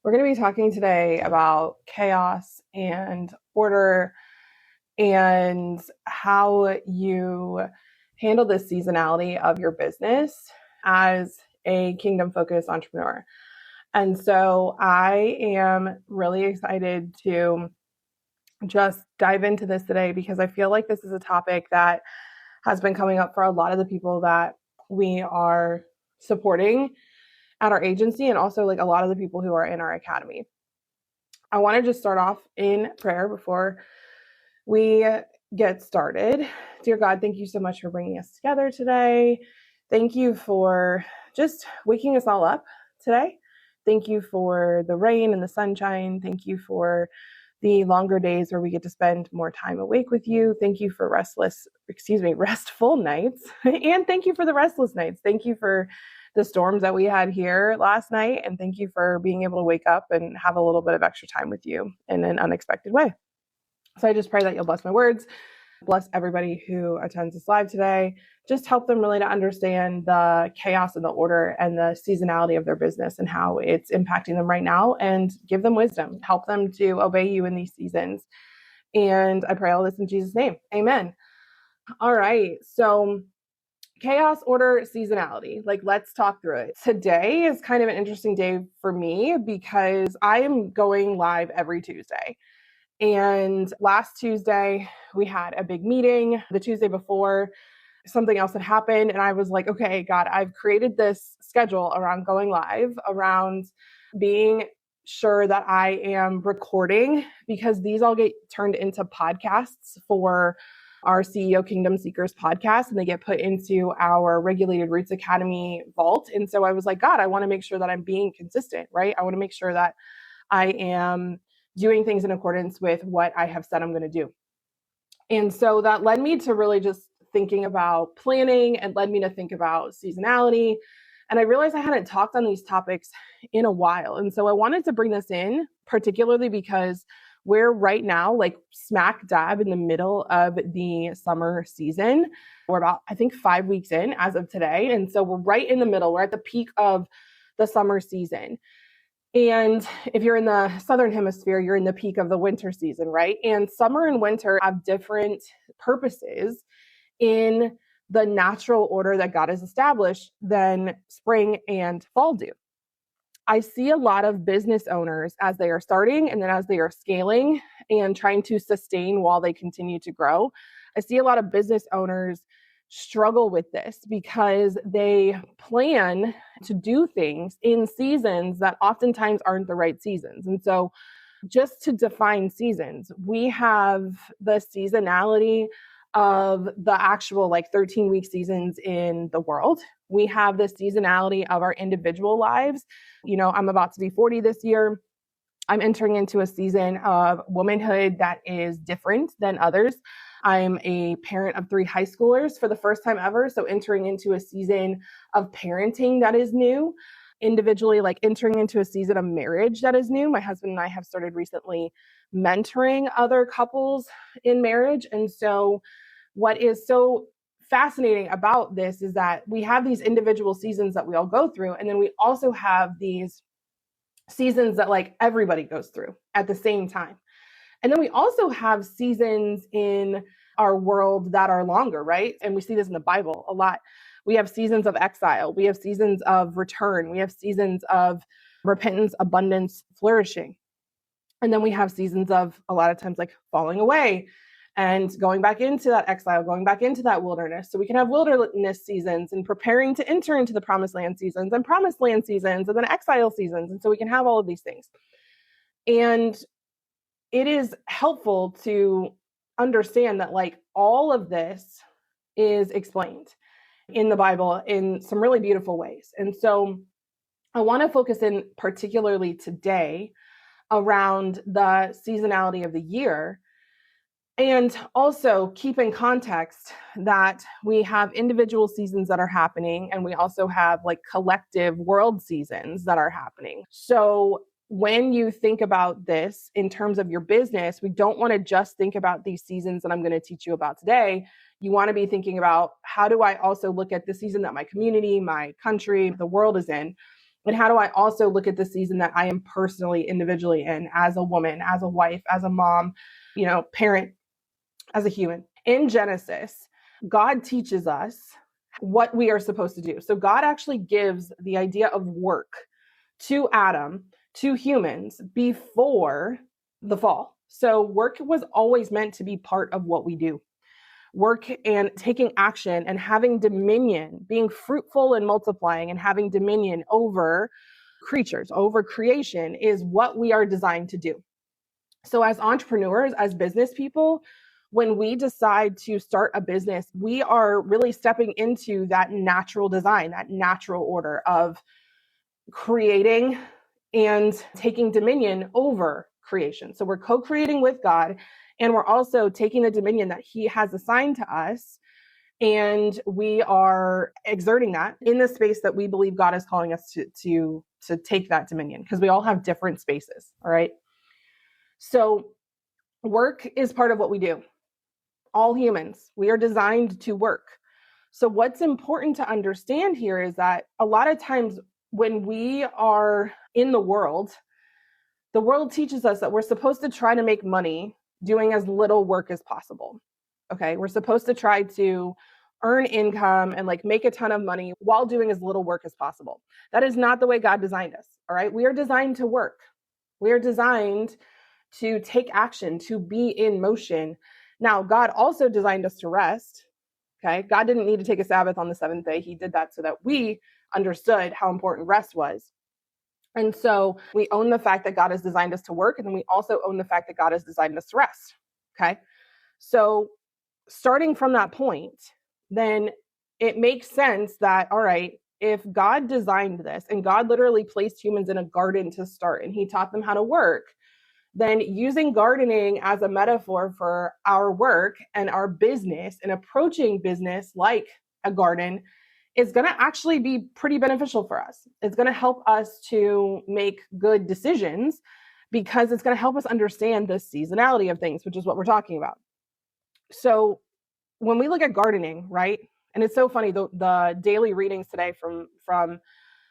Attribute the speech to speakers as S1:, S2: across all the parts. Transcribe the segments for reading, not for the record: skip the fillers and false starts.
S1: We're going to be talking today about chaos and order and how you handle the seasonality of your business as a kingdom-focused entrepreneur. And so I am really excited to just dive into this today because I feel like this is a topic that has been coming up for a lot of the people that we are supporting at our agency, and also like a lot of the people who are in our academy. I want to just start off in prayer before we get started. Dear God, thank you so much for bringing us together today. Thank you for just waking us all up today. Thank you for the rain and the sunshine. Thank you for the longer days where we get to spend more time awake with you. Thank you for restful nights. And thank you for the restless nights. Thank you for the storms that we had here last night. And thank you for being able to wake up and have a little bit of extra time with you in an unexpected way. So I just pray that you'll bless my words, bless everybody who attends this live today. Just help them really to understand the chaos and the order and the seasonality of their business and how it's impacting them right now, and give them wisdom, help them to obey you in these seasons. And I pray all this in Jesus' name. Amen. All right. So chaos, order, seasonality. Let's talk through it. Today is kind of an interesting day for me because I am going live every Tuesday. And last Tuesday, we had a big meeting. The Tuesday before, something else had happened. And I was like, okay, God, I've created this schedule around going live, around being sure that I am recording, because these all get turned into podcasts for our CEO Kingdom Seekers podcast, and they get put into our Regulated Roots Academy vault. And so I was like, God, I want to make sure that I'm being consistent, right? I want to make sure that I am doing things in accordance with what I have said I'm going to do. And so that led me to really just thinking about planning, and led me to think about seasonality. And I realized I hadn't talked on these topics in a while. And so I wanted to bring this in, particularly because we're right now smack dab in the middle of the summer season. We're about, I think, 5 weeks in as of today. And so we're right in the middle. We're at the peak of the summer season. And if you're in the Southern Hemisphere, you're in the peak of the winter season, right? And summer and winter have different purposes in the natural order that God has established than spring and fall do. I see a lot of business owners as they are starting and then as they are scaling and trying to sustain while they continue to grow. I see a lot of business owners struggle with this because they plan to do things in seasons that oftentimes aren't the right seasons. And so just to define seasons, we have the seasonality of the actual 13-week seasons in the world. We have the seasonality of our individual lives. I'm about to be 40 this year. I'm entering into a season of womanhood that is different than others. I'm a parent of 3 high schoolers for the first time ever. So entering into a season of parenting that is new. Individually, entering into a season of marriage that is new. My husband and I have started recently mentoring other couples in marriage. And so what is so fascinating about this is that we have these individual seasons that we all go through. And then we also have these seasons that everybody goes through at the same time. And then we also have seasons in our world that are longer, right? And we see this in the Bible a lot. We have seasons of exile. We have seasons of return. We have seasons of repentance, abundance, flourishing. And then we have seasons of, a lot of times, falling away and going back into that exile, going back into that wilderness. So we can have wilderness seasons and preparing to enter into the promised land seasons and promised land seasons and then exile seasons. And so we can have all of these things. And it is helpful to understand that all of this is explained in the Bible in some really beautiful ways. And so I want to focus in particularly today around the seasonality of the year, and also keep in context that we have individual seasons that are happening, and we also have collective world seasons that are happening. So when you think about this in terms of your business, we don't want to just think about these seasons that I'm going to teach you about today. You want to be thinking about, how do I also look at the season that my community, my country, the world is in? And how do I also look at the season that I am personally, individually in, as a woman, as a wife, as a mom, parent, as a human? In Genesis, God teaches us what we are supposed to do. So God actually gives the idea of work to Adam, to humans, before the fall. So work was always meant to be part of what we do. Work and taking action and having dominion, being fruitful and multiplying and having dominion over creatures, over creation, is what we are designed to do. So as entrepreneurs, as business people, when we decide to start a business, we are really stepping into that natural design, that natural order of creating and taking dominion over creation. So we're co-creating with God, and we're also taking the dominion that He has assigned to us, and we are exerting that in the space that we believe God is calling us to take that dominion, because we all have different spaces. All right. So work is part of what we do. All humans, we are designed to work. So what's important to understand here is that a lot of times when we are in the world teaches us that we're supposed to try to make money doing as little work as possible. Okay. We're supposed to try to earn income and make a ton of money while doing as little work as possible. That is not the way God designed us. All right. We are designed to work. We are designed to take action, to be in motion. Now, God also designed us to rest. Okay. God didn't need to take a Sabbath on the seventh day. He did that so that we understood how important rest was. And so we own the fact that God has designed us to work, and then we also own the fact that God has designed us to rest. Okay. So starting from that point, then it makes sense that, all right, if God designed this and God literally placed humans in a garden to start and He taught them how to work, then using gardening as a metaphor for our work and our business and approaching business like a garden is going to actually be pretty beneficial for us. It's going to help us to make good decisions because it's going to help us understand the seasonality of things, which is what we're talking about. So when we look at gardening, right? And it's so funny, the daily readings today from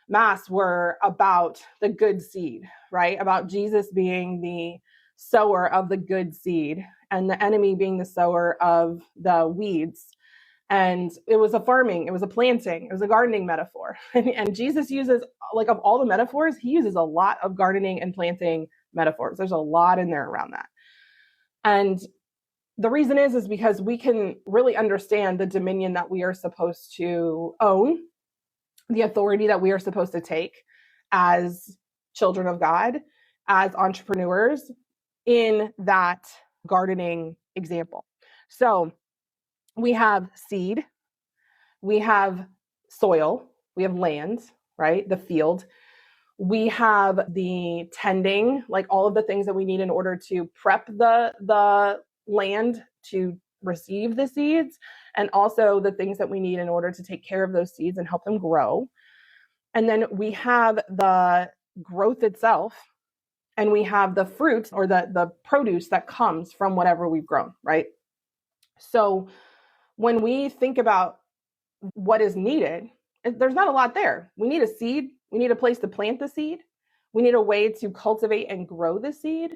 S1: Mass were about the good seed, right? About Jesus being the sower of the good seed and the enemy being the sower of the weeds. And it was a farming, it was a planting, it was a gardening metaphor. And Jesus uses, of all the metaphors, He uses a lot of gardening and planting metaphors. There's a lot in there around that. And the reason is because we can really understand the dominion that we are supposed to own, the authority that we are supposed to take as children of God, as entrepreneurs, in that gardening example. So we have seed, we have soil, we have land, right? The field. We have the tending, all of the things that we need in order to prep the land to receive the seeds, and also the things that we need in order to take care of those seeds and help them grow. And then we have the growth itself, and we have the fruit or the produce that comes from whatever we've grown, right? So when we think about what is needed, there's not a lot there. We need a seed. We need a place to plant the seed. We need a way to cultivate and grow the seed.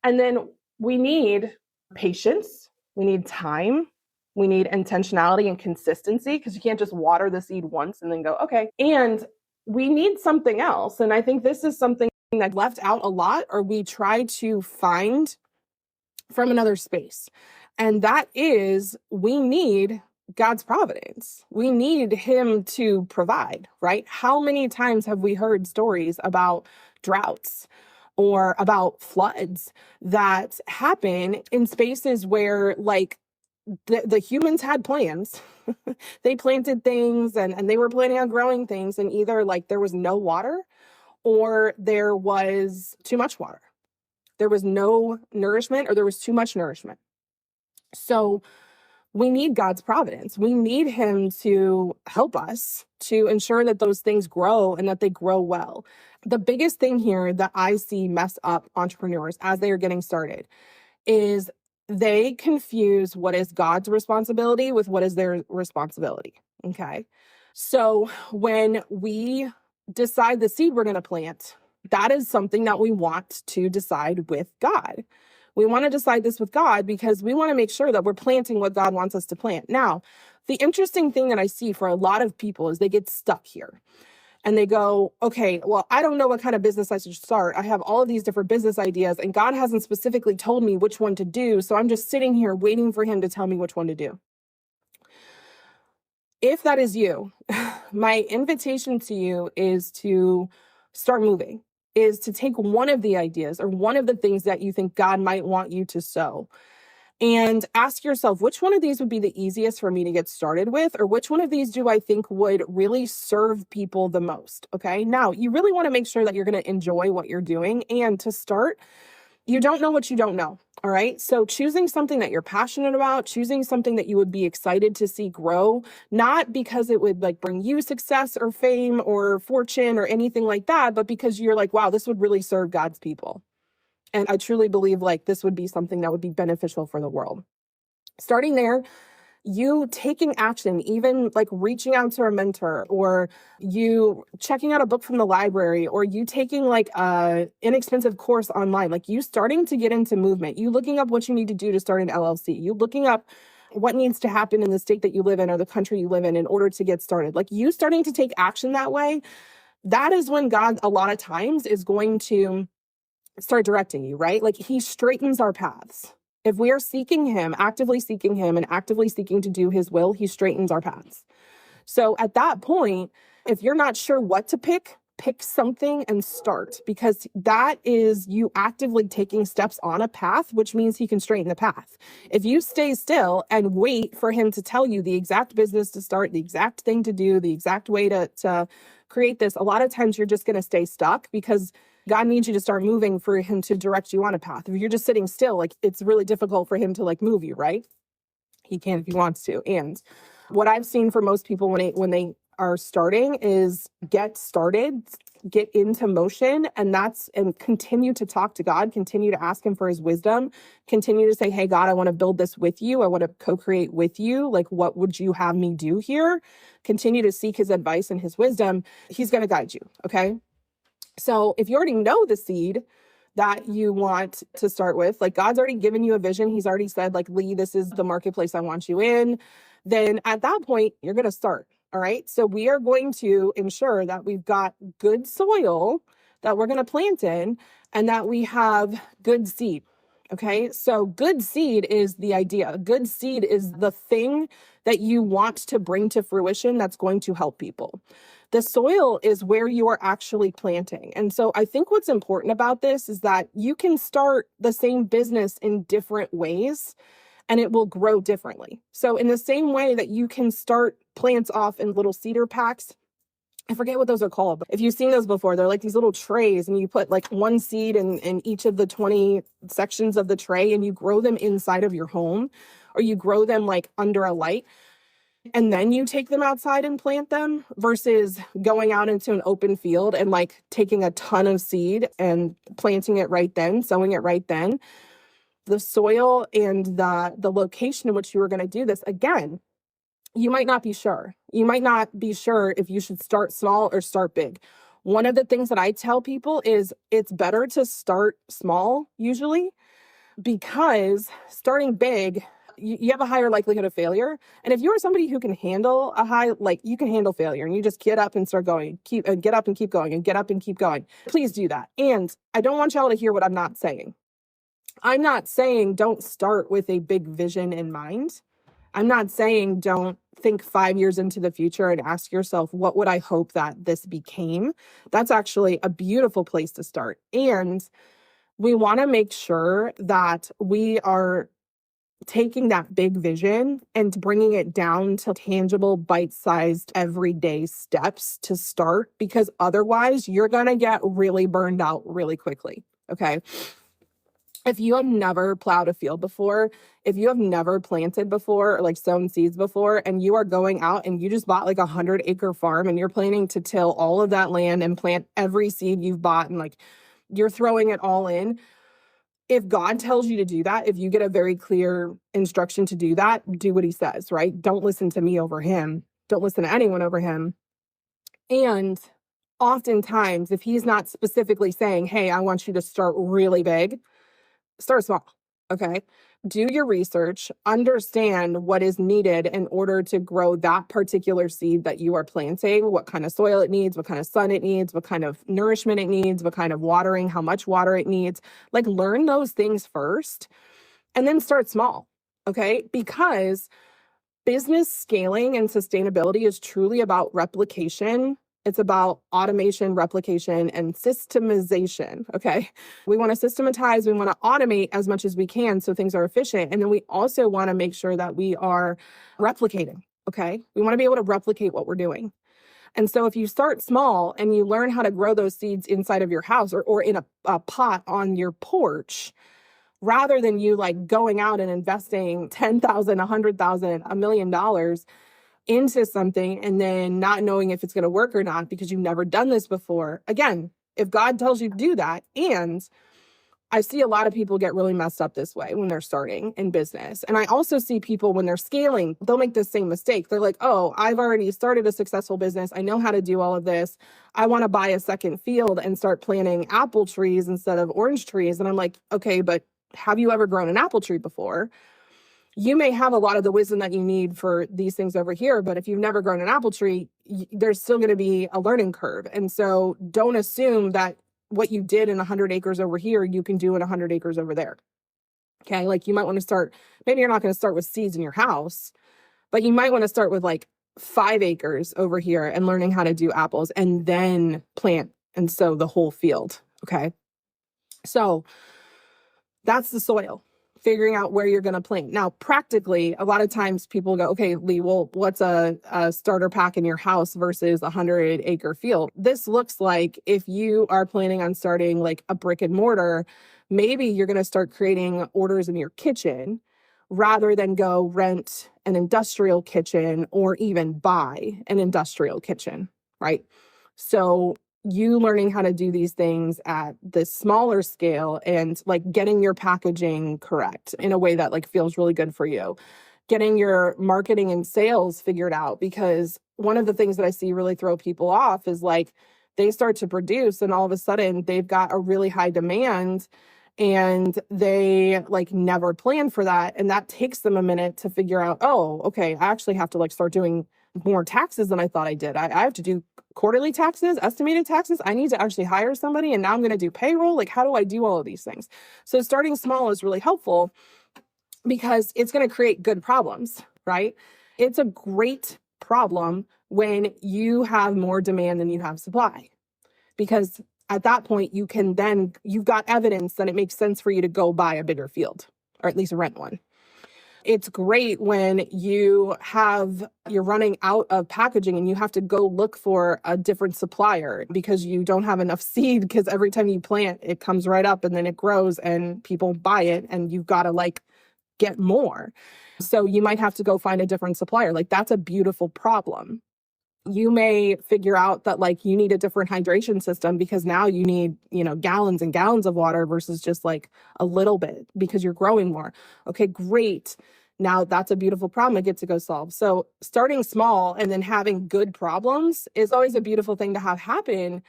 S1: And then we need patience. We need time. We need intentionality and consistency, because you can't just water the seed once and then go, okay. And we need something else. And I think this is something that's left out a lot, or we try to find from another space. And that is, we need God's providence. We need Him to provide, right? How many times have we heard stories about droughts or about floods that happen in spaces where the humans had plans. They planted things and they were planning on growing things, and either there was no water or there was too much water. There was no nourishment or there was too much nourishment. So we need God's providence. We need Him to help us to ensure that those things grow and that they grow well. The biggest thing here that I see mess up entrepreneurs as they are getting started is they confuse what is God's responsibility with what is their responsibility. Okay. So when we decide the seed we're going to plant, that is something that we want to decide with God. We want to decide this with God because we want to make sure that we're planting what God wants us to plant. Now, the interesting thing that I see for a lot of people is they get stuck here. And they go, okay, well, I don't know what kind of business I should start. I have all of these different business ideas and God hasn't specifically told me which one to do. So I'm just sitting here waiting for him to tell me which one to do. If that is you, my invitation to you is to start moving, is to take one of the ideas or one of the things that you think God might want you to sow and ask yourself, which one of these would be the easiest for me to get started with? Or which one of these do I think would really serve people the most? Okay. Now, you really want to make sure that you're going to enjoy what you're doing. And to start, you don't know what you don't know. All right. So choosing something that you're passionate about, choosing something that you would be excited to see grow, not because it would like bring you success or fame or fortune or anything like that, but because you're like, wow, this would really serve God's people. And I truly believe like this would be something that would be beneficial for the world. Starting there, you taking action, even like reaching out to a mentor or you checking out a book from the library or you taking like a inexpensive course online, like you starting to get into movement, you looking up what you need to do to start an LLC, you looking up what needs to happen in the state that you live in or the country you live in order to get started, like you starting to take action that way. That is when God a lot of times is going to start directing you, right? Like he straightens our paths. If we are seeking him, actively seeking him and actively seeking to do his will, he straightens our paths. So at that point, if you're not sure what to pick something and start, because that is you actively taking steps on a path, which means he can straighten the path. If you stay still and wait for him to tell you the exact business to start, the exact thing to do, the exact way to create this, a lot of times you're just going to stay stuck because God needs you to start moving for him to direct you on a path. If you're just sitting still, like it's really difficult for him to like move you, right? He can if he wants to. And what I've seen for most people when they are starting is get started, get into motion, and continue to talk to God, continue to ask him for his wisdom, continue to say, hey, God, I want to build this with you. I want to co-create with you. Like, what would you have me do here? Continue to seek his advice and his wisdom. He's going to guide you. Okay. So if you already know the seed that you want to start with, like God's already given you a vision. He's already said like, Lee, this is the marketplace I want you in. Then at that point, you're going to start. All right. So we are going to ensure that we've got good soil that we're going to plant in and that we have good seed. Okay. So good seed is the idea. Good seed is the thing that you want to bring to fruition that's going to help people. The soil is where you are actually planting. And so I think what's important about this is that you can start the same business in different ways and it will grow differently. So in the same way that you can start plants off in little cedar packs, I forget what those are called, but if you've seen those before, they're like these little trays and you put like one seed in each of the 20 sections of the tray and you grow them inside of your home or you grow them like under a light. And then you take them outside and plant them versus going out into an open field and like taking a ton of seed and planting it right then, sowing it right then. The soil and the location in which you are going to do this, again, you might not be sure. You might not be sure if you should start small or start big. One of the things that I tell people is it's better to start small usually because starting big, you have a higher likelihood of failure. And if you're somebody who can handle you can handle failure and you just get up and start going, get up and keep going and get up and keep going. Please do that. And I don't want y'all to hear what I'm not saying. I'm not saying don't start with a big vision in mind. I'm not saying don't think 5 years into the future and ask yourself, what would I hope that this became? That's actually a beautiful place to start. And we want to make sure that we are taking that big vision and bringing it down to tangible, bite-sized, everyday steps to start, because otherwise you're going to get really burned out really quickly. Okay. If you have never plowed a field before, if you have never planted before or like sown seeds before, and you are going out and you just bought like 100-acre farm and you're planning to till all of that land and plant every seed you've bought and like you're throwing it all in, if God tells you to do that, if you get a very clear instruction to do that, do what he says, right? Don't listen to me over him. Don't listen to anyone over him. And oftentimes, if he's not specifically saying, hey, I want you to start really big, start small. Okay. Do your research, understand what is needed in order to grow that particular seed that you are planting, what kind of soil it needs, what kind of sun it needs, what kind of nourishment it needs, what kind of watering, how much water it needs. Like, learn those things first and then start small. Okay. Because business scaling and sustainability is truly about replication. It's about automation, replication, and systemization, okay? We want to systematize, we want to automate as much as we can so things are efficient. And then we also want to make sure that we are replicating, okay? We want to be able to replicate what we're doing. And so if you start small and you learn how to grow those seeds inside of your house or in a pot on your porch, rather than you like going out and investing $10,000, $100,000, $1 million into something and then not knowing if it's going to work or not because you've never done this before. Again, if God tells you to do that, and I see a lot of people get really messed up this way when they're starting in business. And I also see people when they're scaling, they'll make the same mistake. They're like, oh, I've already started a successful business. I know how to do all of this. I want to buy a second field and start planting apple trees instead of orange trees. And I'm like, okay, but have you ever grown an apple tree before? You may have a lot of the wisdom that you need for these things over here, but if you've never grown an apple tree, there's still going to be a learning curve. And so don't assume that what you did in 100 acres over here, you can do in 100 acres over there. Okay. Like, you might want to start, maybe you're not going to start with seeds in your house, but you might want to start with like 5 acres over here and learning how to do apples and then plant and sow the whole field. Okay. So that's the soil. Figuring out where you're going to plant. Now, practically, a lot of times people go, okay, Lee, well, what's a starter pack in your house versus a 100-acre field? This looks like if you are planning on starting like a brick and mortar, maybe you're going to start creating orders in your kitchen rather than go rent an industrial kitchen or even buy an industrial kitchen, right? So you learning how to do these things at the smaller scale and like getting your packaging correct in a way that like feels really good for you, getting your marketing and sales figured out. Because one of the things that I see really throw people off is like they start to produce and all of a sudden they've got a really high demand and they like never plan for that. And that takes them a minute to figure out, oh, okay, I actually have to like start doing more taxes than I thought I did. I have to do quarterly taxes, estimated taxes. I need to actually hire somebody, and now I'm going to do payroll. Like, how do I do all of these things? So starting small is really helpful because it's going to create good problems, right? It's a great problem when you have more demand than you have supply, because at that point you've got evidence that it makes sense for you to go buy a bigger field or at least rent one. It's great when you're running out of packaging and you have to go look for a different supplier because you don't have enough seed, because every time you plant, it comes right up and then it grows and people buy it and you've got to like get more. So you might have to go find a different supplier. Like, that's a beautiful problem. You may figure out that like you need a different hydration system because now you need, gallons and gallons of water versus just like a little bit because you're growing more. Okay, great. Now that's a beautiful problem I get to go solve. So starting small and then having good problems is always a beautiful thing to have happen,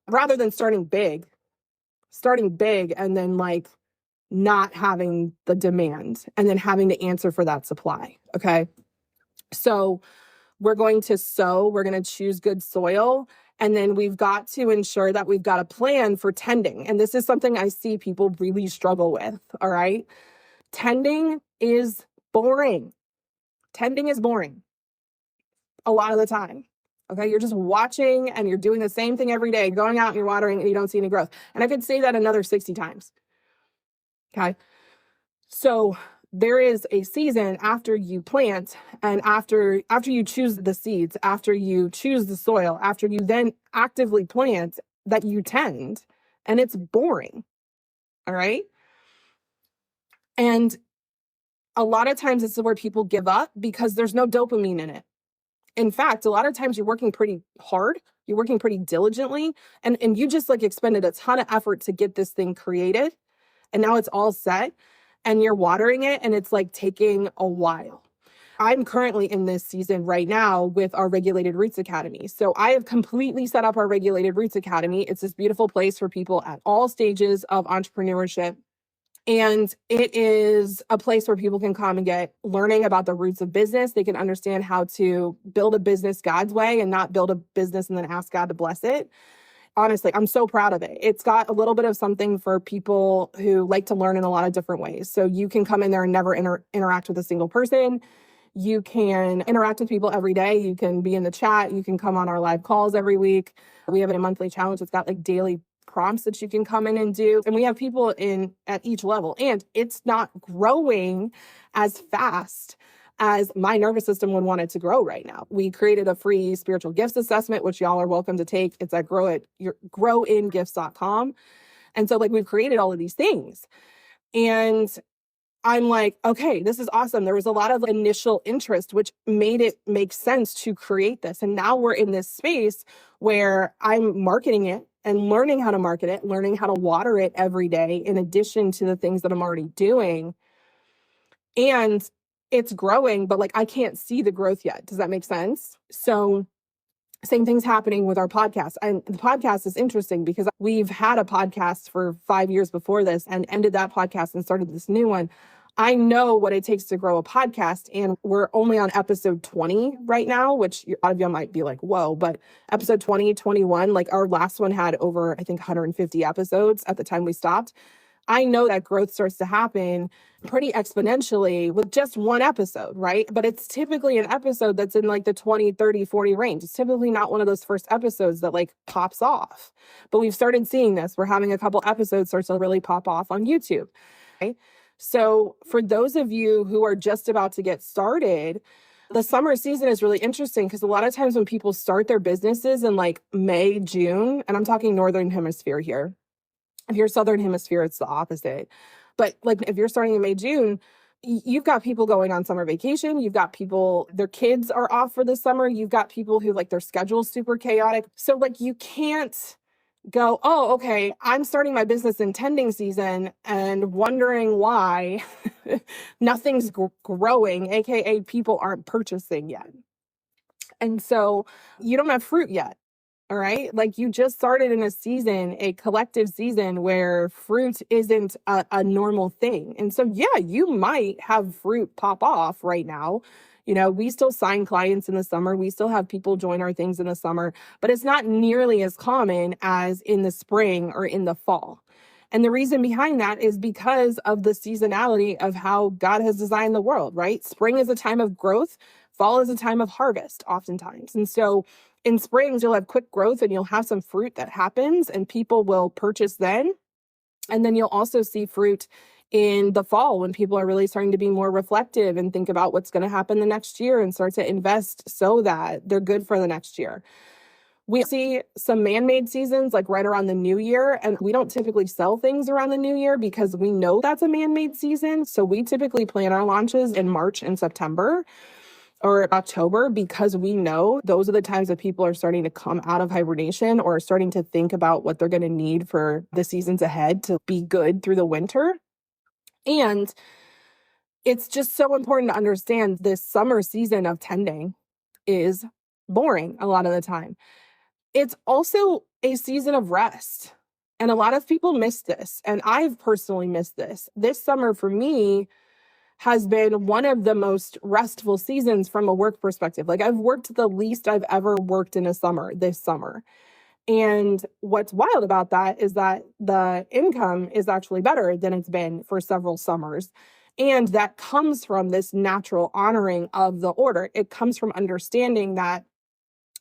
S1: rather than starting big and then like not having the demand and then having to answer for that supply. Okay. So we're going to sow, we're going to choose good soil, and then we've got to ensure that we've got a plan for tending. And this is something I see people really struggle with, all right? Tending is boring. Tending is boring a lot of the time, okay? You're just watching and you're doing the same thing every day, going out and you're watering and you don't see any growth. And I could say that another 60 times, okay? So there is a season after you plant and after you choose the seeds, after you choose the soil, after you then actively plant, that you tend, and it's boring. All right. And a lot of times it's where people give up because there's no dopamine in it. In fact, a lot of times you're working pretty hard, you're working pretty diligently, and you just like expended a ton of effort to get this thing created. And now it's all set. And you're watering it and it's like taking a while. I'm currently in this season right now with our Regulated Roots Academy. So I have completely set up our Regulated Roots Academy. It's this beautiful place for people at all stages of entrepreneurship. And it is a place where people can come and get learning about the roots of business. They can understand how to build a business God's way and not build a business and then ask God to bless it. Honestly, I'm so proud of it. It's got a little bit of something for people who like to learn in a lot of different ways. So you can come in there and never interact with a single person. You can interact with people every day. You can be in the chat. You can come on our live calls every week. We have a monthly challenge. It's got like daily prompts that you can come in and do. And we have people in at each level. And it's not growing as fast as my nervous system would want it to grow right now. We created a free spiritual gifts assessment, which y'all are welcome to take. It's at growingifts.com. And so like we've created all of these things. And I'm like, okay, this is awesome. There was a lot of initial interest, which made it make sense to create this. And now we're in this space where I'm marketing it and learning how to market it, learning how to water it every day, in addition to the things that I'm already doing. And it's growing, but like I can't see the growth yet. Does that make sense? So same thing's happening with our podcast. And the podcast is interesting because we've had a podcast for 5 years before this and ended that podcast and started this new one. I know what it takes to grow a podcast, and we're only on episode 20 right now, which a lot of you might be like, whoa, but episode 20, 21, like our last one had over, I think, 150 episodes at the time we stopped. I know that growth starts to happen pretty exponentially with just one episode, right? But it's typically an episode that's in like the 20, 30, 40 range. It's typically not one of those first episodes that like pops off. But we've started seeing this. We're having a couple episodes start to really pop off on YouTube. Okay? So for those of you who are just about to get started, the summer season is really interesting because a lot of times when people start their businesses in like May, June, and I'm talking Northern Hemisphere here. If you're Southern Hemisphere, it's the opposite. But like if you're starting in May, June, you've got people going on summer vacation. You've got people, their kids are off for the summer. You've got people who like their schedule's super chaotic. So like you can't go, oh, okay, I'm starting my business in tending season and wondering why nothing's growing, AKA people aren't purchasing yet. And so you don't have fruit yet. All right. Like you just started in a season, a collective season where fruit isn't a normal thing. And so, yeah, you might have fruit pop off right now. You know, we still sign clients in the summer. We still have people join our things in the summer, but it's not nearly as common as in the spring or in the fall. And the reason behind that is because of the seasonality of how God has designed the world, right? Spring is a time of growth. Fall is a time of harvest oftentimes. And so in springs, you'll have quick growth and you'll have some fruit that happens and people will purchase then. And then you'll also see fruit in the fall when people are really starting to be more reflective and think about what's going to happen the next year and start to invest so that they're good for the next year. We see some man-made seasons like right around the new year, and we don't typically sell things around the new year because we know that's a man-made season. So we typically plan our launches in March and September or October because we know those are the times that people are starting to come out of hibernation or starting to think about what they're going to need for the seasons ahead to be good through the winter. And it's just so important to understand this summer season of tending is boring a lot of the time. It's also a season of rest. And a lot of people miss this. And I've personally missed this. This summer for me has been one of the most restful seasons from a work perspective. Like I've worked the least I've ever worked in a summer this summer. And what's wild about that is that the income is actually better than it's been for several summers. And that comes from this natural honoring of the order. It comes from understanding that,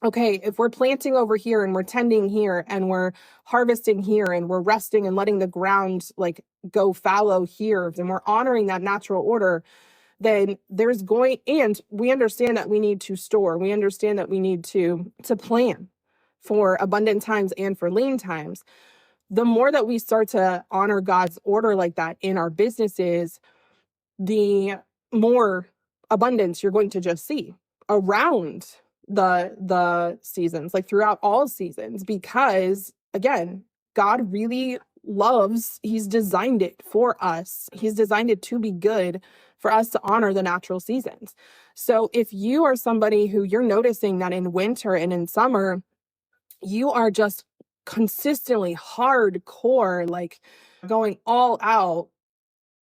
S1: okay, if we're planting over here and we're tending here and we're harvesting here and we're resting and letting the ground like go fallow here, then we're honoring that natural order, then there's going, and we understand that we need to store. We understand that we need to plan for abundant times and for lean times. The more that we start to honor God's order like that in our businesses, the more abundance you're going to just see around the seasons, like throughout all seasons, because again, God really loves, he's designed it for us. He's designed it to be good for us to honor the natural seasons. So if you are somebody who you're noticing that in winter and in summer, you are just consistently hardcore, like going all out,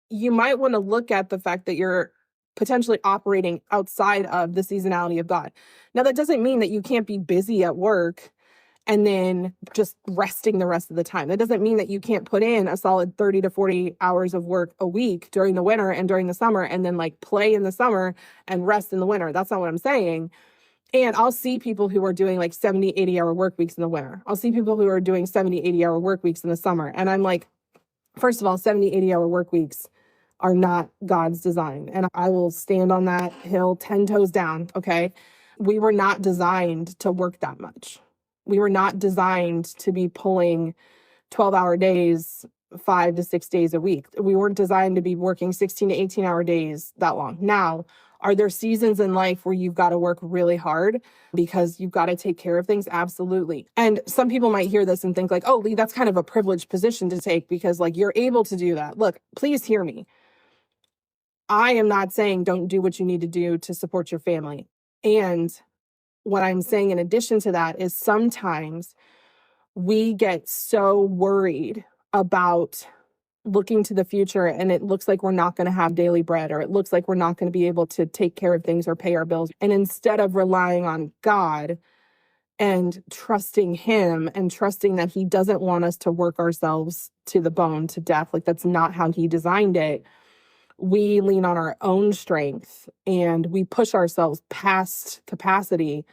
S1: you might want to look at the fact that you're potentially operating outside of the seasonality of God. Now, that doesn't mean that you can't be busy at work and then just resting the rest of the time. That doesn't mean that you can't put in a solid 30 to 40 hours of work a week during the winter and during the summer, and then like play in the summer and rest in the winter. That's not what I'm saying. And I'll see people who are doing like 70, 80-hour work weeks in the winter. I'll see people who are doing 70, 80-hour work weeks in the summer. And I'm like, first of all, 70, 80-hour work weeks are not God's design. And I will stand on that hill 10 toes down, okay? We were not designed to work that much. We were not designed to be pulling 12-hour days 5 to 6 days a week. We weren't designed to be working 16 to 18-hour days that long. Now, are there seasons in life where you've got to work really hard because you've got to take care of things? Absolutely. And some people might hear this and think like, oh, Lee, that's kind of a privileged position to take because like you're able to do that. Look, please hear me. I am not saying don't do what you need to do to support your family. And what I'm saying in addition to that is sometimes we get so worried about looking to the future and it looks like we're not going to have daily bread, or it looks like we're not going to be able to take care of things or pay our bills. And instead of relying on God and trusting him and trusting that he doesn't want us to work ourselves to the bone, to death, like that's not how he designed it, we lean on our own strength and we push ourselves past capacity.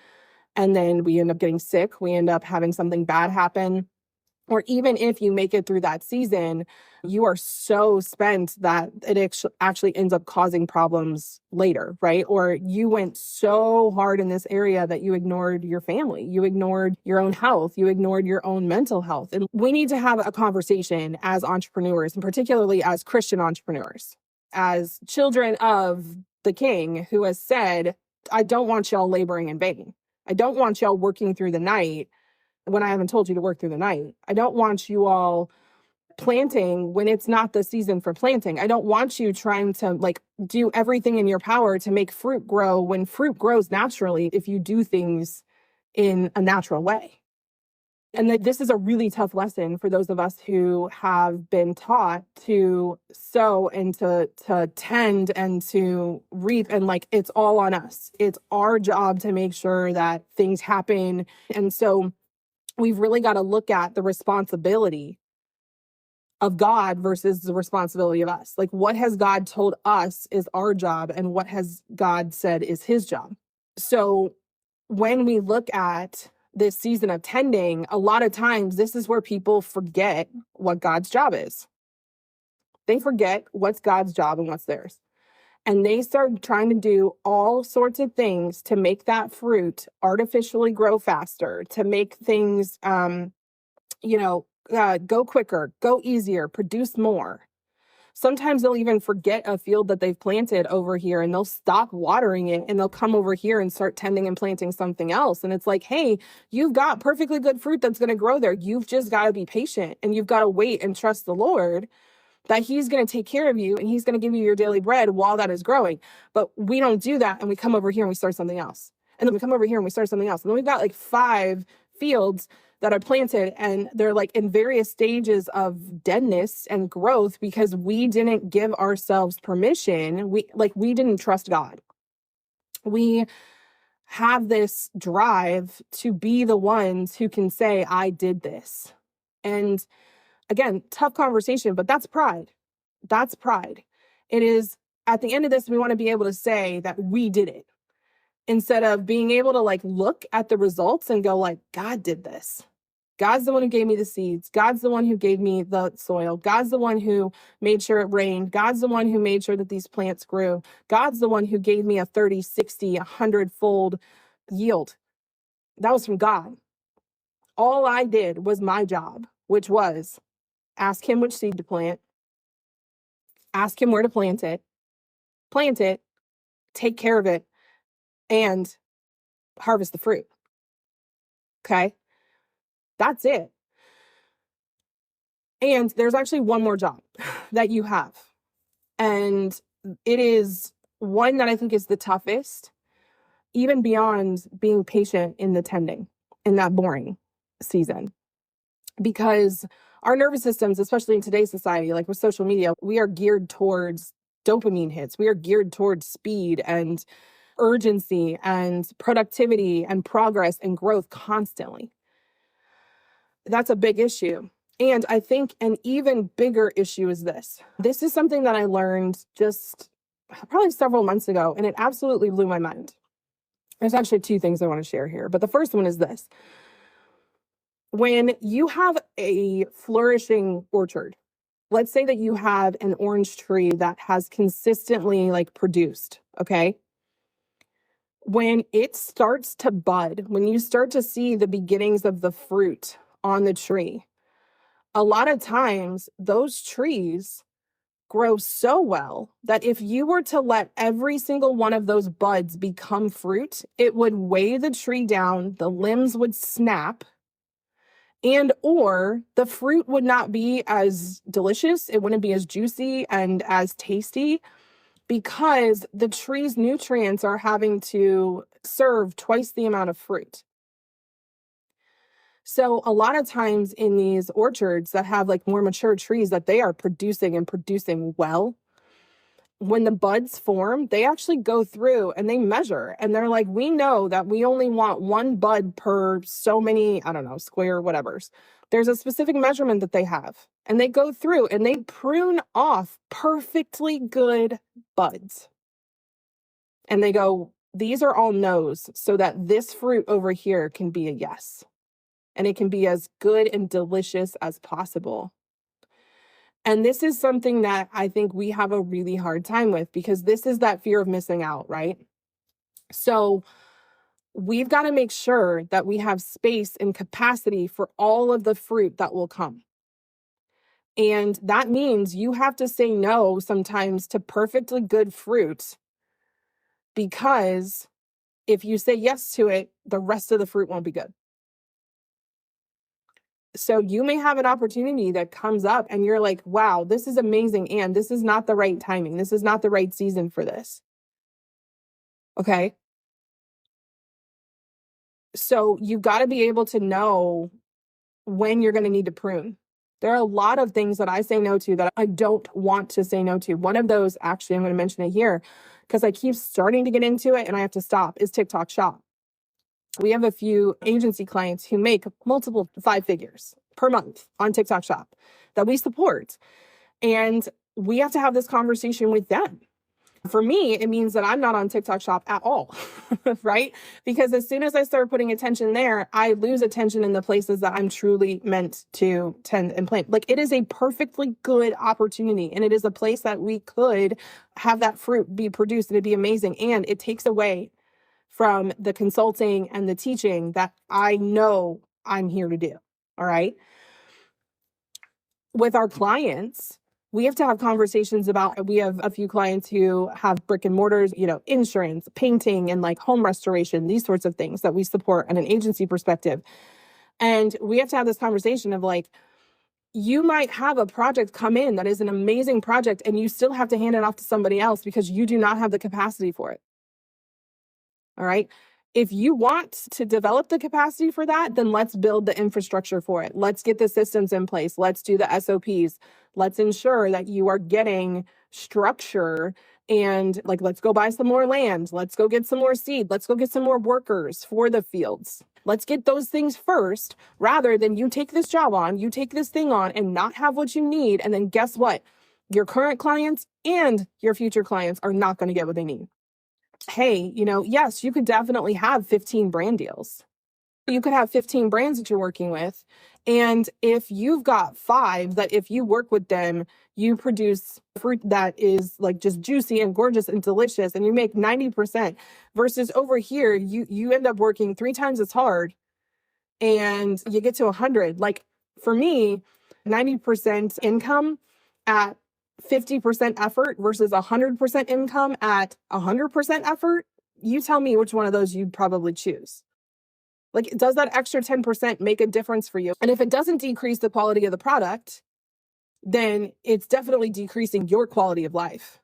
S1: And then we end up getting sick. We end up having something bad happen. Or even if you make it through that season, you are so spent that it actually ends up causing problems later, right? Or you went so hard in this area that you ignored your family, you ignored your own health, you ignored your own mental health. And we need to have a conversation as entrepreneurs, and particularly as Christian entrepreneurs, as children of the King who has said, I don't want y'all laboring in vain. I don't want y'all working through the night when I haven't told you to work through the night. I don't want you all planting when it's not the season for planting. I don't want you trying to like do everything in your power to make fruit grow when fruit grows naturally if you do things in a natural way. And that this is a really tough lesson for those of us who have been taught to sow and to tend and to reap. And like, it's all on us. It's our job to make sure that things happen. And so we've really got to look at the responsibility of God versus the responsibility of us. Like, what has God told us is our job and what has God said is his job? So when we look at this season of tending, a lot of times this is where people forget what God's job is. They forget what's God's job and what's theirs. And they start trying to do all sorts of things to make that fruit artificially grow faster, to make things, go quicker, go easier, produce more. Sometimes they'll even forget a field that they've planted over here and they'll stop watering it and they'll come over here and start tending and planting something else. And it's like, hey, you've got perfectly good fruit that's going to grow there. You've just got to be patient and you've got to wait and trust the Lord that he's going to take care of you and he's going to give you your daily bread while that is growing. But we don't do that. And we come over here and we start something else. And then we come over here and we start something else. And then we've got like 5 fields that are planted and they're like in various stages of deadness and growth because we didn't give ourselves permission. We didn't trust God. We have this drive to be the ones who can say, I did this. And again, tough conversation, but that's pride. That's pride. It is, at the end of this, we want to be able to say that we did it instead of being able to like look at the results and go like, God did this. God's the one who gave me the seeds. God's the one who gave me the soil. God's the one who made sure it rained. God's the one who made sure that these plants grew. God's the one who gave me a 30, 60, 100-fold yield. That was from God. All I did was my job, which was ask him which seed to plant, ask him where to plant it, take care of it, and harvest the fruit. Okay? That's it. And there's actually one more job that you have. And it is one that I think is the toughest, even beyond being patient in the tending in that boring season. Because our nervous systems, especially in today's society, like with social media, we are geared towards dopamine hits. We are geared towards speed and urgency and productivity and progress and growth constantly. That's a big issue. And I think an even bigger issue is this. This is something that I learned just probably several months ago, and it absolutely blew my mind. There's actually two things I want to share here, but the first one is this. When you have a flourishing orchard, let's say that you have an orange tree that has consistently produced, okay? When it starts to bud, when you start to see the beginnings of the fruit on the tree, a lot of times those trees grow so well that if you were to let every single one of those buds become fruit, it would weigh the tree down, the limbs would snap, and or the fruit would not be as delicious, it wouldn't be as juicy and as tasty because the tree's nutrients are having to serve twice the amount of fruit. So a lot of times in these orchards that have more mature trees that they are producing and producing well, when the buds form, they actually go through and they measure and they're like, we know that we only want one bud per so many, I don't know, square whatevers. There's a specific measurement that they have and they go through and they prune off perfectly good buds. And they go, these are all no's so that this fruit over here can be a yes. And it can be as good and delicious as possible. And this is something that I think we have a really hard time with because this is that fear of missing out, right? So we've got to make sure that we have space and capacity for all of the fruit that will come. And that means you have to say no sometimes to perfectly good fruit because if you say yes to it, the rest of the fruit won't be good. So you may have an opportunity that comes up and you're like, wow, this is amazing. And this is not the right timing. This is not the right season for this. Okay. So you've got to be able to know when you're going to need to prune. There are a lot of things that I say no to that I don't want to say no to. One of those, actually, I'm going to mention it here because I keep starting to get into it and I have to stop, is TikTok Shop. We have a few agency clients who make multiple 5 figures per month on TikTok Shop that we support. And we have to have this conversation with them. For me, it means that I'm not on TikTok Shop at all, right? Because as soon as I start putting attention there, I lose attention in the places that I'm truly meant to tend and plant. It is a perfectly good opportunity. And it is a place that we could have that fruit be produced and it'd be amazing. And it takes away from the consulting and the teaching that I know I'm here to do. All right. With our clients, we have to have conversations about, we have a few clients who have brick and mortars, insurance, painting, and home restoration, these sorts of things that we support on an agency perspective. And we have to have this conversation of you might have a project come in that is an amazing project and you still have to hand it off to somebody else because you do not have the capacity for it. All right. If you want to develop the capacity for that, then let's build the infrastructure for it. Let's get the systems in place. Let's do the SOPs. Let's ensure that you are getting structure and let's go buy some more land. Let's go get some more seed. Let's go get some more workers for the fields. Let's get those things first rather than you take this job on, you take this thing on and not have what you need. And then guess what? Your current clients and your future clients are not going to get what they need. Hey, yes, you could definitely have 15 brand deals. You could have 15 brands that you're working with. And if you've got 5 that if you work with them, you produce fruit that is just juicy and gorgeous and delicious and you make 90% versus over here, you end up working 3 times as hard and you get to 100. For me, 90% income at 50% effort versus 100% income at 100% effort, you tell me which one of those you'd probably choose. Does that extra 10% make a difference for you? And if it doesn't decrease the quality of the product, then it's definitely decreasing your quality of life.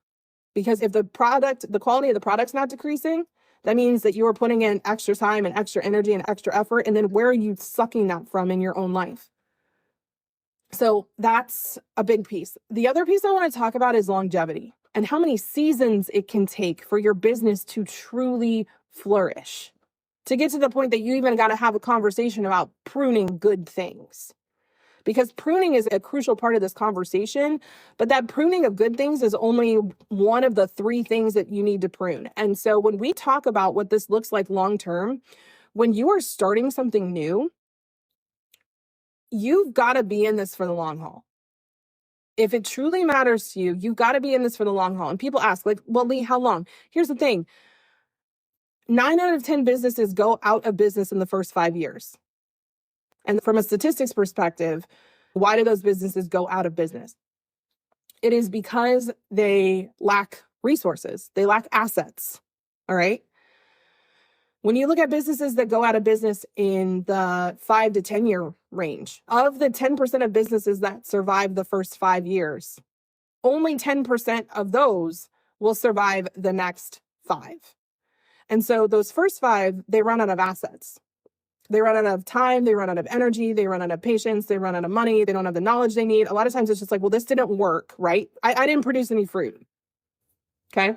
S1: Because if the quality of the product's not decreasing, that means that you are putting in extra time and extra energy and extra effort. And then where are you sucking that from in your own life? So that's a big piece. The other piece I want to talk about is longevity and how many seasons it can take for your business to truly flourish, to get to the point that you even got to have a conversation about pruning good things. Because pruning is a crucial part of this conversation, but that pruning of good things is only one of the 3 things that you need to prune. And so when we talk about what this looks like long-term, when you are starting something new, you've got to be in this for the long haul. If it truly matters to you, you've got to be in this for the long haul. And people ask, like, well, Lee, how long? Here's the thing. 9 out of 10 businesses go out of business in the first 5 years. And from a statistics perspective, why do those businesses go out of business? It is because they lack resources. They lack assets. All right. When you look at businesses that go out of business in the 5 to 10 year range, of the 10% of businesses that survive the first 5 years, only 10% of those will survive the next 5. And so those first 5, they run out of assets. They run out of time, they run out of energy, they run out of patience, they run out of money, they don't have the knowledge they need. A lot of times it's just like, well, this didn't work, right? I didn't produce any fruit. Okay.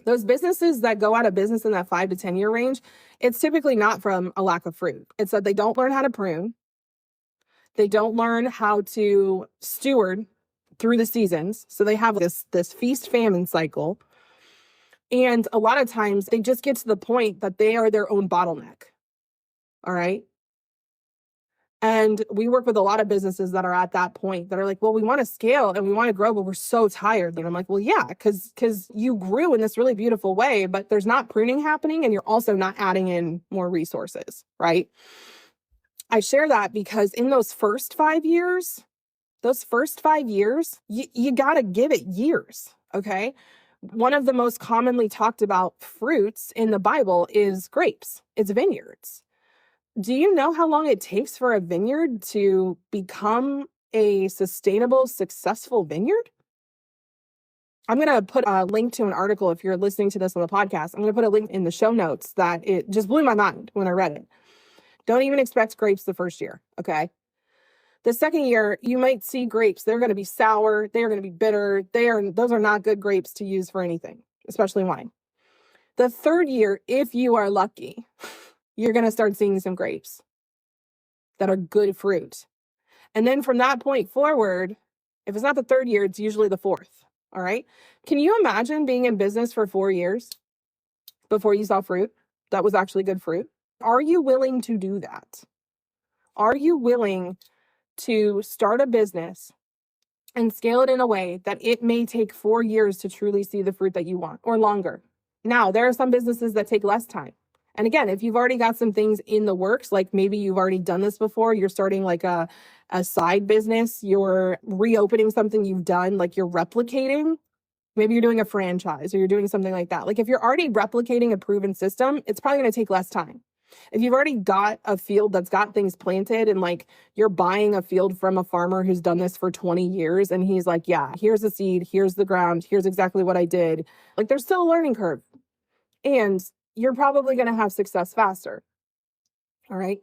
S1: Those businesses that go out of business in that 5 to 10 year range, it's typically not from a lack of fruit. It's that they don't learn how to prune. They don't learn how to steward through the seasons. So they have this feast famine cycle. And a lot of times they just get to the point that they are their own bottleneck. All right. And we work with a lot of businesses that are at that point that are like, well, we want to scale and we want to grow, but we're so tired. And I'm like, well, yeah, because you grew in this really beautiful way, but there's not pruning happening and you're also not adding in more resources, right? I share that because in those first 5 years, you got to give it years, okay? One of the most commonly talked about fruits in the Bible is grapes. It's vineyards. Do you know how long it takes for a vineyard to become a sustainable, successful vineyard? I'm going to put a link to an article if you're listening to this on the podcast. I'm going to put a link in the show notes that it just blew my mind when I read it. Don't even expect grapes the first year, okay? The second year, you might see grapes. They're going to be sour. They are going to be bitter. Those are not good grapes to use for anything, especially wine. The third year, if you are lucky, you're going to start seeing some grapes that are good fruit. And then from that point forward, if it's not the third year, it's usually the fourth. All right. Can you imagine being in business for 4 years before you saw fruit that was actually good fruit? Are you willing to do that? Are you willing to start a business and scale it in a way that it may take 4 years to truly see the fruit that you want, or longer? Now, there are some businesses that take less time. And again, if you've already got some things in the works, like maybe you've already done this before, you're starting like a side business, you're reopening something you've done, like you're replicating, maybe you're doing a franchise or you're doing something like that. Like if you're already replicating a proven system, it's probably going to take less time. If you've already got a field that's got things planted and like you're buying a field from a farmer who's done this for 20 years and he's like, yeah, here's the seed, here's the ground, here's exactly what I did. Like there's still a learning curve. And you're probably going to have success faster. All right.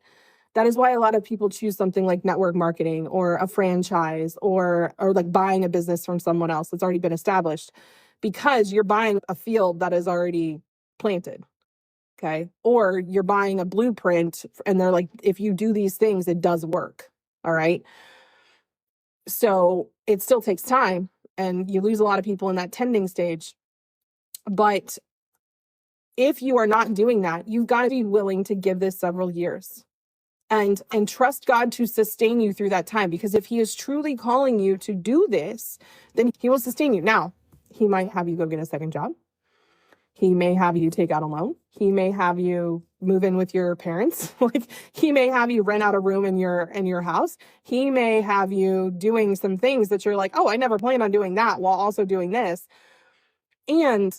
S1: That is why a lot of people choose something like network marketing or a franchise or like buying a business from someone else that's already been established, because you're buying a field that is already planted. Okay. Or you're buying a blueprint and they're like, if you do these things, it does work. All right. So it still takes time and you lose a lot of people in that tending stage. But if you are not doing that, you've got to be willing to give this several years and trust God to sustain you through that time. Because if he is truly calling you to do this, then he will sustain you. Now, he might have you go get a second job. He may have you take out a loan. He may have you move in with your parents. Like he may have you rent out a room in your house. He may have you doing some things that you're like, oh, I never planned on doing that while also doing this. And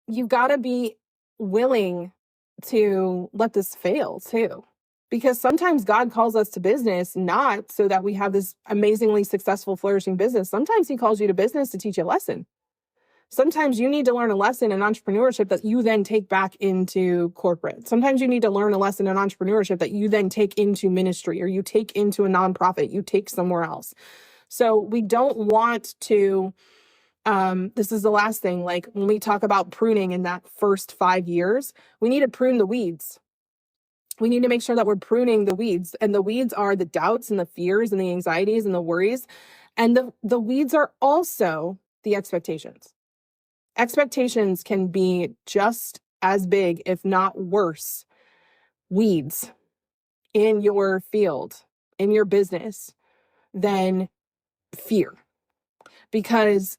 S1: you've got to be willing to let this fail too. Because sometimes God calls us to business not so that we have this amazingly successful, flourishing business. Sometimes he calls you to business to teach you a lesson. Sometimes you need to learn a lesson in entrepreneurship that you then take back into corporate. Sometimes you need to learn a lesson in entrepreneurship that you then take into ministry, or you take into a nonprofit, you take somewhere else. So we don't want to, this is the last thing, like when we talk about pruning in that first 5 years, we need to prune the weeds. We need to make sure that we're pruning the weeds. And the weeds are the doubts and the fears and the anxieties and the worries. And the weeds are also the expectations. Expectations can be just as big, if not worse, weeds in your field, in your business, than fear. Because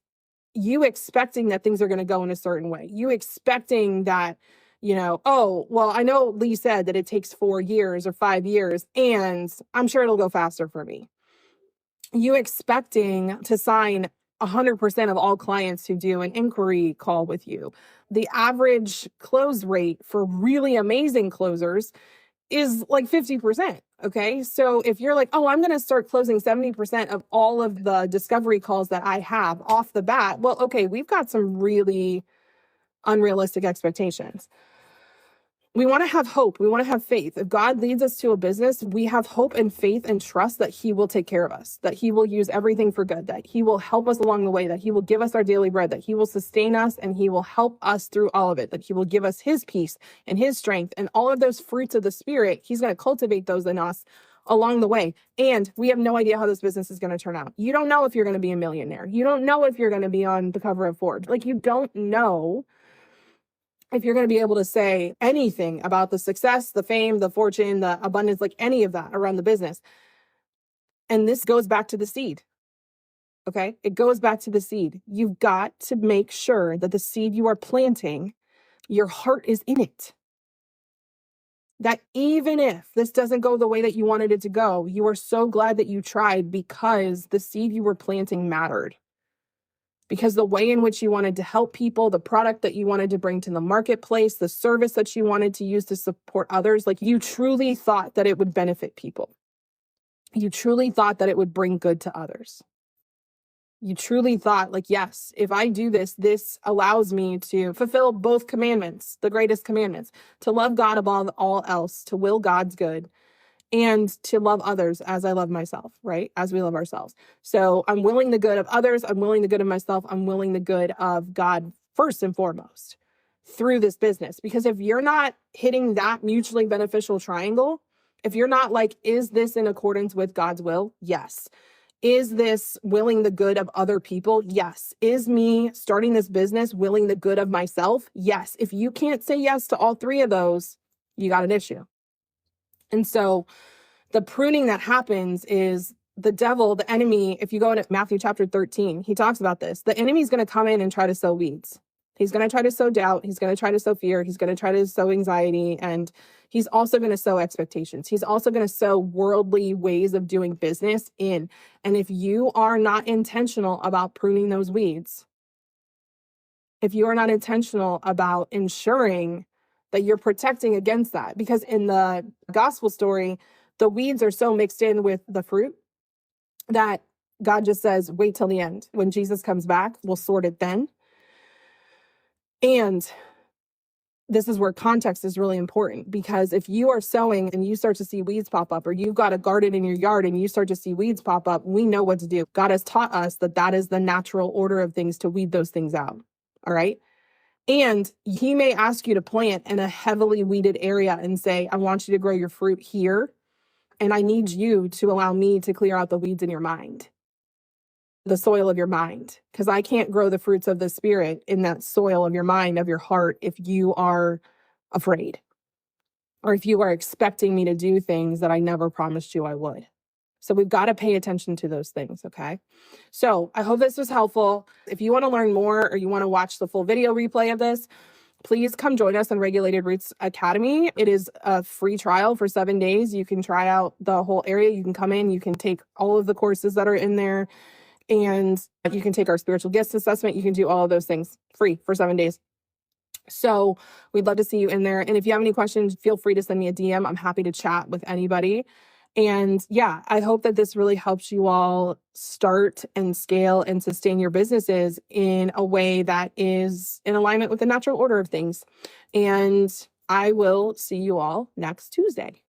S1: you expecting that things are going to go in a certain way, you expecting that, oh, well, I know Lee said that it takes 4 years or 5 years, and I'm sure it'll go faster for me. You expecting to sign 100% of all clients who do an inquiry call with you. The average close rate for really amazing closers is like 50%. Okay. So if you're like, oh, I'm going to start closing 70% of all of the discovery calls that I have off the bat. Well, okay, we've got some really unrealistic expectations. We want to have hope. We want to have faith. If God leads us to a business, we have hope and faith and trust that he will take care of us, that he will use everything for good, that he will help us along the way, that he will give us our daily bread, that he will sustain us and he will help us through all of it, that he will give us his peace and his strength and all of those fruits of the Spirit. He's going to cultivate those in us along the way. And we have no idea how this business is going to turn out. You don't know if you're going to be a millionaire. You don't know if you're going to be on the cover of Forbes. Like, you don't know if you're going to be able to say anything about the success, the fame, the fortune, the abundance, like any of that around the business. And this goes back to the seed. Okay. It goes back to the seed. You've got to make sure that the seed you are planting, your heart is in it. That even if this doesn't go the way that you wanted it to go, you are so glad that you tried, because the seed you were planting mattered. Because the way in which you wanted to help people, the product that you wanted to bring to the marketplace, the service that you wanted to use to support others, like, you truly thought that it would benefit people. You truly thought that it would bring good to others. You truly thought, like, yes, if I do this, this allows me to fulfill both commandments, the greatest commandments, to love God above all else, to will God's good, and to love others as I love myself, right? As we love ourselves. So I'm willing the good of others. I'm willing the good of myself. I'm willing the good of God first and foremost through this business. Because if you're not hitting that mutually beneficial triangle, if you're not like, is this in accordance with God's will? Yes. Is this willing the good of other people? Yes. Is me starting this business willing the good of myself? Yes. If you can't say yes to all three of those, you got an issue. And so the pruning that happens is the devil, the enemy. If you go into Matthew chapter 13, he talks about this. The enemy is going to come in and try to sow weeds. He's going to try to sow doubt. He's going to try to sow fear. He's going to try to sow anxiety. And he's also going to sow expectations. He's also going to sow worldly ways of doing business in. And if you are not intentional about pruning those weeds, if you are not intentional about ensuring that you're protecting against that, because in the gospel story, the weeds are so mixed in with the fruit that God just says, wait till the end. When Jesus comes back, we'll sort it then. And this is where context is really important, because if you are sowing and you start to see weeds pop up, or you've got a garden in your yard and you start to see weeds pop up, we know what to do. God has taught us that that is the natural order of things, to weed those things out. All right. And he may ask you to plant in a heavily weeded area and say, I want you to grow your fruit here. And I need you to allow me to clear out the weeds in your mind, the soil of your mind, because I can't grow the fruits of the Spirit in that soil of your mind, of your heart, if you are afraid, or if you are expecting me to do things that I never promised you I would. So we've got to pay attention to those things, okay? So I hope this was helpful. If you want to learn more, or you want to watch the full video replay of this, please come join us on Regulated Roots Academy. It is a free trial for 7 days. You can try out the whole area. You can come in, you can take all of the courses that are in there, and you can take our spiritual gifts assessment. You can do all of those things free for 7 days. So we'd love to see you in there. And if you have any questions, feel free to send me a DM. I'm happy to chat with anybody. And yeah, I hope that this really helps you all start and scale and sustain your businesses in a way that is in alignment with the natural order of things. And I will see you all next Tuesday.